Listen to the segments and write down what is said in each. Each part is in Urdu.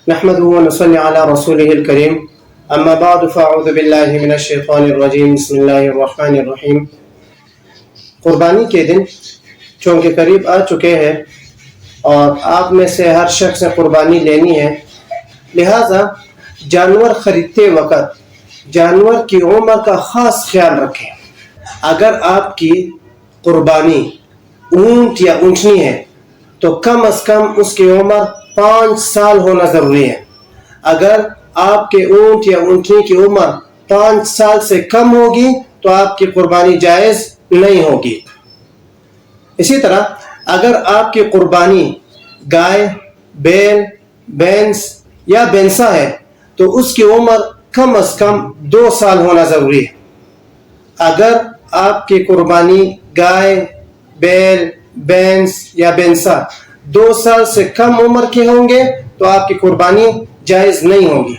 نحمده ونصلي على رسوله الكريم اما بعد فاعوذ باللہ من الشیطان الرجیم بسم اللہ الرحمن الرحیم۔ قربانی کے دن چونکہ قریب آ چکے ہیں اور آپ میں سے ہر شخص نے قربانی لینی ہے، لہٰذا جانور خریدتے وقت جانور کی عمر کا خاص خیال رکھیں۔ اگر آپ کی قربانی اونٹ یا اونٹنی ہے تو کم از کم اس کی عمر 5 سال ہونا ضروری ہے۔ اگر آپ کے اونٹ یا اونٹنی کی عمر 5 سال سے کم ہوگی تو آپ کی قربانی جائز نہیں ہوگی۔ اسی طرح اگر آپ کی قربانی گائے، بیل، بھینس یا بھینسا ہے تو اس کی عمر کم از کم 2 سال ہونا ضروری ہے۔ اگر آپ کی قربانی گائے، بیل، بھینس یا بھینسا 2 سال سے کم عمر کے ہوں گے تو آپ کی قربانی جائز نہیں ہوگی۔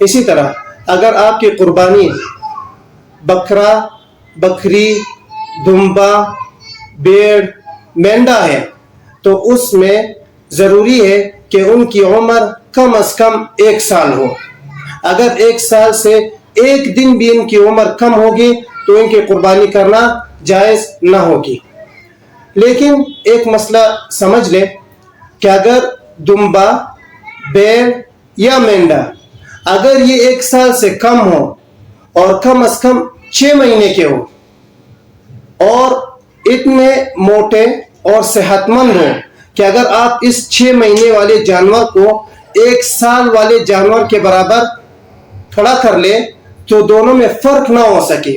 اسی طرح اگر آپ کی قربانی بکرا، بکری، دمبا، بھیڑ، مینڈا ہے تو اس میں ضروری ہے کہ ان کی عمر کم از کم 1 سال ہو۔ اگر 1 سال سے 1 دن بھی ان کی عمر کم ہوگی تو ان کی قربانی کرنا جائز نہ ہوگی۔ لیکن ایک مسئلہ سمجھ لیں کہ اگر دمبا، بیل یا مینڈا اگر یہ 1 سال سے کم ہو اور کم از کم 6 مہینے کے ہو اور اتنے موٹے اور صحت مند ہوں کہ اگر آپ اس 6 مہینے والے جانور کو 1 سال والے جانور کے برابر کھڑا کر لیں تو دونوں میں فرق نہ ہو سکے،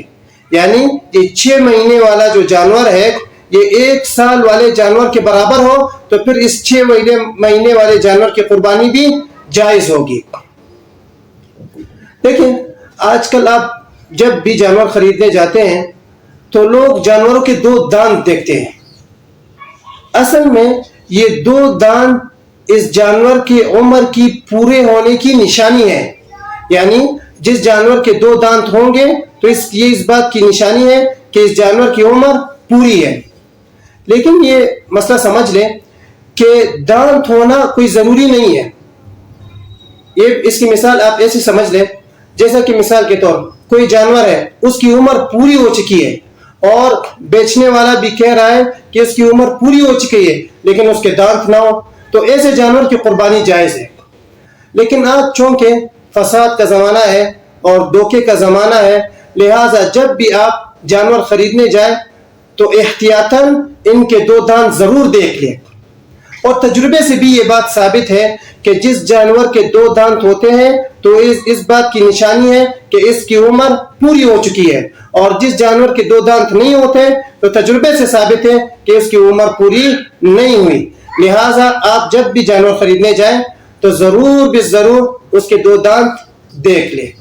یعنی یہ 6 مہینے والا جو جانور ہے یہ 1 سال والے جانور کے برابر ہو تو پھر اس 6 مہینے والے جانور کی قربانی بھی جائز ہوگی۔ دیکھیں آج کل آپ جب بھی جانور خریدنے جاتے ہیں تو لوگ جانوروں کے 2 دانت دیکھتے ہیں۔ اصل میں یہ 2 دانت اس جانور کی عمر کی پورے ہونے کی نشانی ہے، یعنی جس جانور کے 2 دانت ہوں گے تو یہ اس بات کی نشانی ہے کہ اس جانور کی عمر پوری ہے۔ لیکن یہ مسئلہ سمجھ لیں کہ دانت ہونا کوئی ضروری نہیں ہے۔ اس کی مثال آپ ایسی سمجھ لیں جیسا کہ مثال کے طور کوئی جانور ہے، اس کی عمر پوری ہو چکی ہے اور بیچنے والا بھی کہہ رہا ہے کہ اس کی عمر پوری ہو چکی ہے لیکن اس کے دانت نہ ہو تو ایسے جانور کی قربانی جائز ہے۔ لیکن آج چونکہ فساد کا زمانہ ہے اور دھوکے کا زمانہ ہے، لہٰذا جب بھی آپ جانور خریدنے جائیں تو احتیاطاً ان کے 2 دانت ضرور دیکھ لیں۔ اور تجربے سے بھی یہ بات ثابت ہے کہ جس جانور کے 2 دانت ہوتے ہیں تو اس بات کی نشانی ہے کہ اس کی عمر پوری ہو چکی ہے، اور جس جانور کے 2 دانت نہیں ہوتے تو تجربے سے ثابت ہے کہ اس کی عمر پوری نہیں ہوئی۔ لہٰذا آپ جب بھی جانور خریدنے جائیں تو ضرور اس کے 2 دانت دیکھ لیں۔